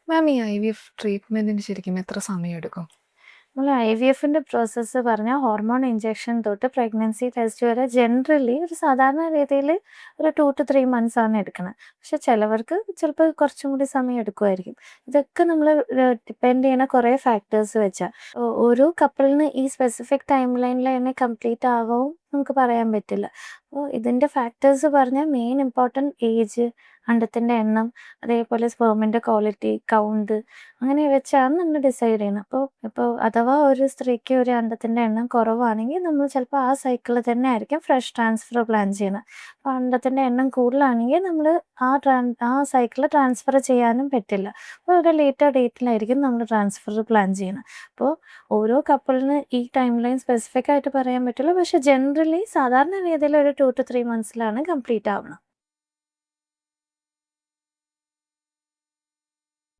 മാം ഈ IVF ട്രീറ്റ്മെന്റിന് ശരിക്കും എത്ര സമയമെടുക്കും? നമ്മൾ IVFന്റെ പ്രോസസ്സ് പറഞ്ഞാൽ ഹോർമോൺ ഇഞ്ചക്ഷൻ തൊട്ട് പ്രഗ്നൻസി ടെസ്റ്റ് വരെ ജനറലി ഒരു സാധാരണ രീതിയിൽ ഒരു 2 to 3 months ആണ് എടുക്കുന്നത്. പക്ഷെ ചിലവർക്ക് ചിലപ്പോൾ കുറച്ചും കൂടി സമയം എടുക്കുമായിരിക്കും. ഇതൊക്കെ നമ്മൾ ഡിപ്പെൻഡ് ചെയ്യുന്ന കുറേ ഫാക്ടേഴ്സ് വെച്ചാൽ ഓരോ കപ്പിളിന് ഈ സ്പെസിഫിക് ടൈം ലൈനിൽ തന്നെ കംപ്ലീറ്റ് ആകും നമുക്ക് പറയാൻ പറ്റില്ല. അപ്പോൾ ഇതിൻ്റെ ഫാക്ടേഴ്സ് പറഞ്ഞാൽ മെയിൻ ഇമ്പോർട്ടൻറ്റ് ഏജ്, അണ്ടത്തിൻ്റെ എണ്ണം, അതേപോലെ സ്പേമിൻ്റെ ക്വാളിറ്റി, കൗണ്ട്, അങ്ങനെ വെച്ചാണ് നമ്മൾ ഡിസൈഡ് ചെയ്യുന്നത്. ഇപ്പോൾ അഥവാ ഒരു സ്ത്രീക്ക് ഒരു അണ്ടത്തിൻ്റെ എണ്ണം കുറവാണെങ്കിൽ നമ്മൾ ചിലപ്പോൾ ആ സൈക്കിളിൽ തന്നെ ആയിരിക്കും ഫ്രഷ് ട്രാൻസ്ഫർ പ്ലാൻ ചെയ്യുന്നത്. അപ്പോൾ അണ്ടത്തിൻ്റെ എണ്ണം കൂടുതലാണെങ്കിൽ നമ്മൾ ആ സൈക്കിൾ ട്രാൻസ്ഫർ ചെയ്യാനും പറ്റില്ല. അപ്പോൾ ഒരു ലേറ്റർ ഡേറ്റിലായിരിക്കും നമ്മൾ ട്രാൻസ്ഫർ പ്ലാൻ ചെയ്യുന്നത്. അപ്പോൾ ഓരോ കപ്പിളിന് ഈ ടൈം ലൈൻ സ്പെസിഫിക് ആയിട്ട് പറയാൻ പറ്റില്ല. പക്ഷേ ജനറലി സാധാരണ രീതിയിൽ ഒരു 2 to 3 monthsലാണ് കംപ്ലീറ്റ് ആവുന്നത്.